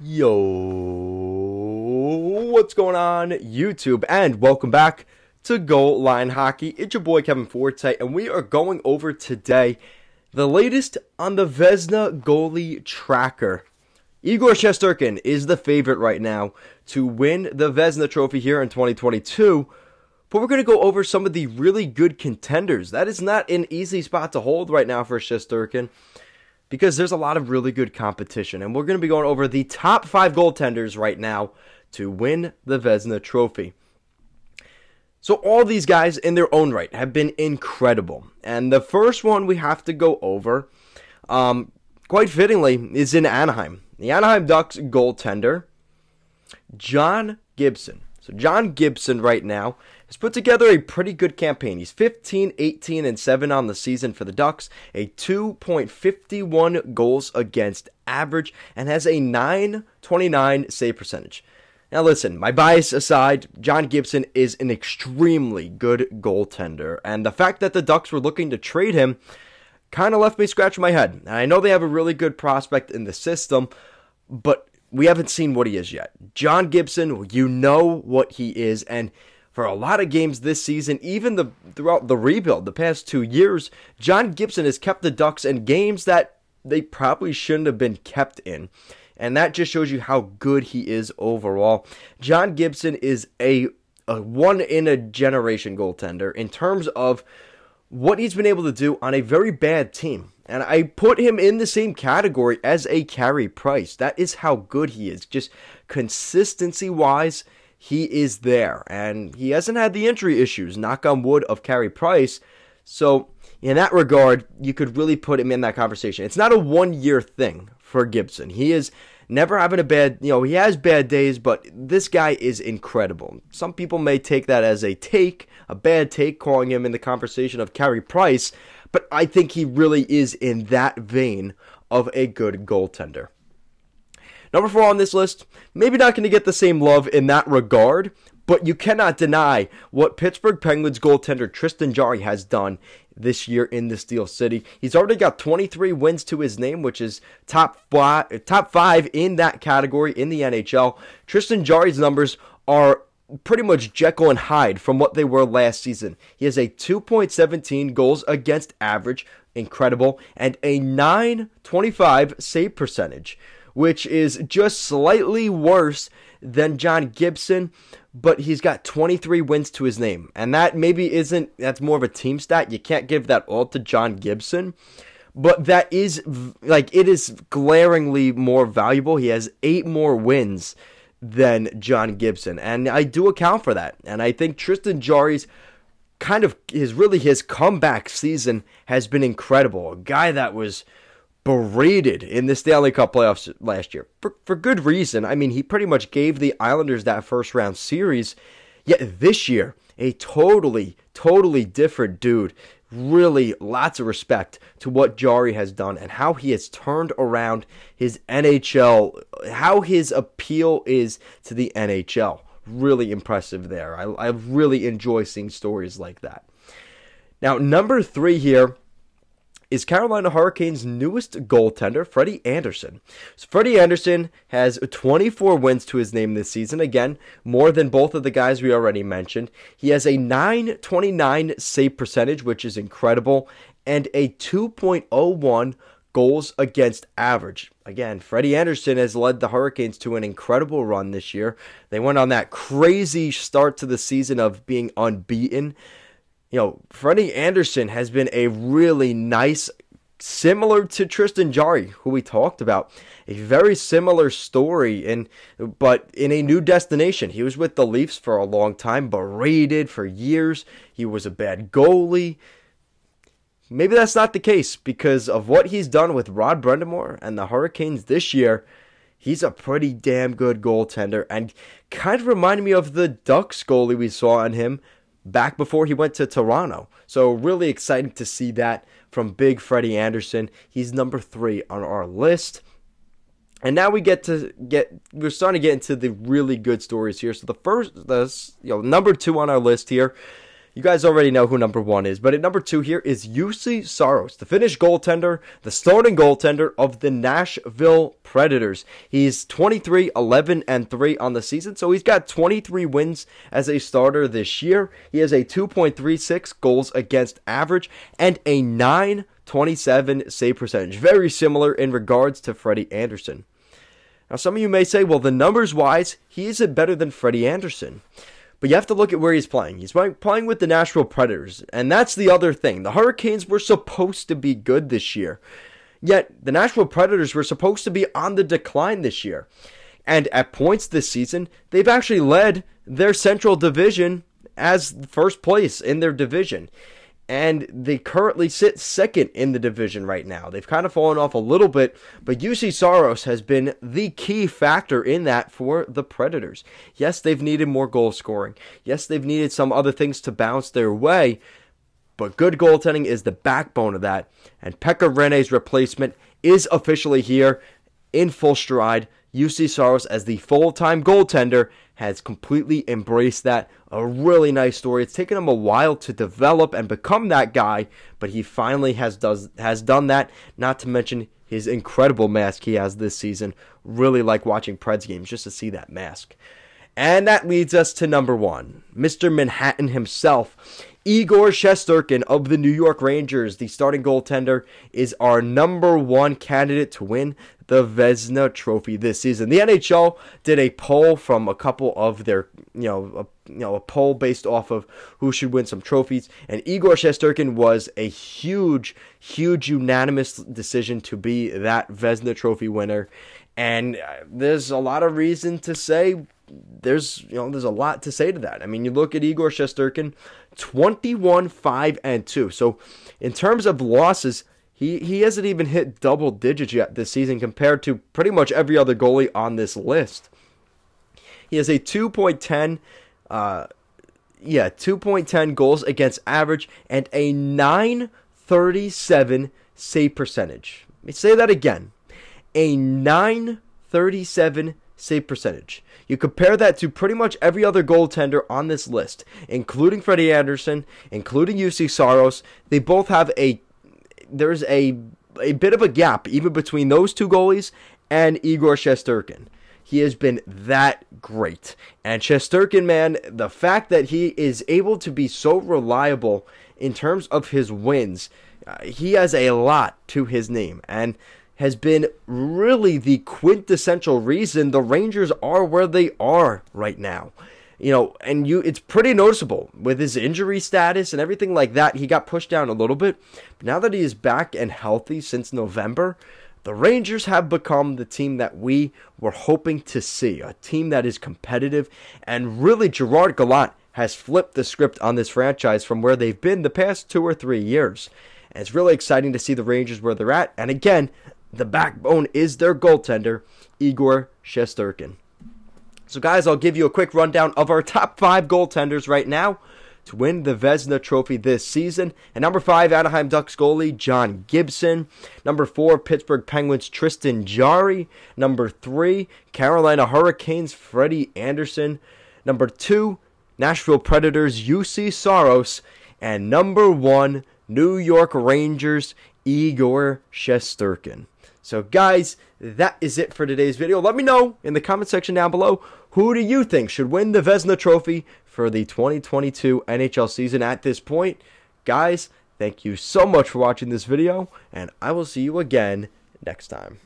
Yo, what's going on, YouTube? And welcome back to Goal Line Hockey. It's your boy Kevin Forte, and we are going over today the latest on the Vezina goalie tracker. Igor Shesterkin is the favorite right now to win the Vezina trophy here in 2022. But we're going to go over some of the really good contenders. That is not an easy spot to hold right now for Chesterkin, because there's a lot of really good competition. And we're going to be going over the top 5 goaltenders right now to win the Vezina trophy. So all these guys in their own right have been incredible. And the first one we have to go over, quite fittingly, is in Anaheim. The Anaheim Ducks goaltender, John Gibson. So John Gibson right now has put together a pretty good campaign. He's 15, 18, and 7 on the season for the Ducks, a 2.51 goals against average, and has a .929 save percentage. Now listen, my bias aside, John Gibson is an extremely good goaltender, and the fact that the Ducks were looking to trade him kind of left me scratching my head. And I know they have a really good prospect in the system, but we haven't seen what he is yet. John Gibson, you know what he is, and for a lot of games this season, even throughout the rebuild, the past 2 years, John Gibson has kept the Ducks in games that they probably shouldn't have been kept in. And that just shows you how good he is overall. John Gibson is a one-in-a-generation goaltender in terms of what he's been able to do on a very bad team. And I put him in the same category as a Carey Price. That is how good he is. Just consistency-wise, he is there. And he hasn't had the injury issues, knock on wood, of Carey Price. So in that regard, you could really put him in that conversation. It's not a one-year thing for Gibson. He is never having a bad, he has bad days, but this guy is incredible. Some people may take that as a bad take, calling him in the conversation of Carey Price, but I think he really is in that vein of a good goaltender. Number 4 on this list, maybe not going to get the same love in that regard, but you cannot deny what Pittsburgh Penguins goaltender Tristan Jarry has done this year in the Steel City. He's already got 23 wins to his name, which is top 5 in that category in the NHL. Tristan Jarry's numbers are pretty much Jekyll and Hyde from what they were last season. He has a 2.17 goals against average, incredible, and a .925 save percentage, which is just slightly worse than John Gibson, but he's got 23 wins to his name. And that maybe isn't, that's more of a team stat. You can't give that all to John Gibson, but that is, it is glaringly more valuable. He has 8 more wins than John Gibson, and I do account for that. And I think Tristan Jarry's his comeback season has been incredible. A guy that was berated in the Stanley Cup playoffs last year for good reason. I mean, he pretty much gave the Islanders that first round series, yet this year a totally different dude. Really lots of respect to what Jarry has done and how he has turned around his NHL, how his appeal is to the NHL. Really impressive there. I really enjoy seeing stories like that. Now, number 3 here is Carolina Hurricanes' newest goaltender, Freddie Andersen. So Freddie Andersen has 24 wins to his name this season. Again, more than both of the guys we already mentioned. He has a .929 save percentage, which is incredible, and a 2.01 goals against average. Again, Freddie Andersen has led the Hurricanes to an incredible run this year. They went on that crazy start to the season of being unbeaten. Freddie Andersen has been a really nice, similar to Tristan Jarry, who we talked about, a very similar story, but in a new destination. He was with the Leafs for a long time, berated for years. He was a bad goalie. Maybe that's not the case because of what he's done with Rod Brind'Amour and the Hurricanes this year. He's a pretty damn good goaltender and kind of reminded me of the Ducks goalie we saw on him back before he went to Toronto. So really exciting to see that from big Freddie Andersen. He's number 3 on our list. And now we're starting to get into the really good stories here. So number 2 on our list here You guys already know who number 1 is, but at number 2 here is Juuse Saros, the Finnish goaltender, the starting goaltender of the Nashville Predators. He's 23, 11, and 3 on the season, so he's got 23 wins as a starter this year. He has a 2.36 goals against average and a 927 save percentage. Very similar in regards to Freddie Andersen. Now, some of you may say, well, the numbers-wise, he isn't better than Freddie Andersen. But you have to look at where he's playing. He's playing with the Nashville Predators, and that's the other thing. The Hurricanes were supposed to be good this year, yet the Nashville Predators were supposed to be on the decline this year. And at points this season, they've actually led their Central Division as first place in their division. And they currently sit second in the division right now. They've kind of fallen off a little bit, but Juuse Saros has been the key factor in that for the Predators. Yes, they've needed more goal scoring. Yes, they've needed some other things to bounce their way, but good goaltending is the backbone of that. And Pekka Rinne's replacement is officially here in full stride. Juuse Saros, as the full-time goaltender, has completely embraced that. A really nice story. It's taken him a while to develop and become that guy, but he finally has done that, not to mention his incredible mask he has this season. Really like watching Preds games just to see that mask. And that leads us to number 1, Mr. Manhattan himself. Igor Shesterkin of the New York Rangers, the starting goaltender, is our number 1 candidate to win the Vezina Trophy this season. The NHL did a poll from a couple of their, a poll based off of who should win some trophies, and Igor Shesterkin was a huge unanimous decision to be that Vezina Trophy winner. And there's a lot of reason to say. There's a lot to say to that. I mean, you look at Igor Shesterkin, 21-5-2. So, in terms of losses, he hasn't even hit double digits yet this season compared to pretty much every other goalie on this list. He has a 2.10 goals against average and a 937 save percentage. Let me say that again. A 937 save percentage. You compare that to pretty much every other goaltender on this list, including Freddie Andersen, including Juuse Saros. They both have there's a bit of a gap even between those two goalies and Igor Shesterkin. He has been that great. And Chesterkin, man, the fact that he is able to be so reliable in terms of his wins, he has a lot to his name and has been really the quintessential reason the Rangers are where they are right now. It's pretty noticeable with his injury status and everything like that. He got pushed down a little bit, but now that he is back and healthy since November, the Rangers have become the team that we were hoping to see, a team that is competitive, and really Gerard Gallant has flipped the script on this franchise from where they've been the past 2 or 3 years. And it's really exciting to see the Rangers where they're at, and again, the backbone is their goaltender, Igor Shesterkin. So guys, I'll give you a quick rundown of our top 5 goaltenders right now to win the Vezina Trophy this season. At number 5, Anaheim Ducks goalie John Gibson. Number 4, Pittsburgh Penguins Tristan Jarry. Number 3, Carolina Hurricanes Freddie Andersen. Number 2, Nashville Predators Juuse Saros. And number 1, New York Rangers Igor Shesterkin. So guys, that is it for today's video. Let me know in the comment section down below, who do you think should win the Vezina Trophy for the 2022 NHL season at this point? Guys, thank you so much for watching this video, and I will see you again next time.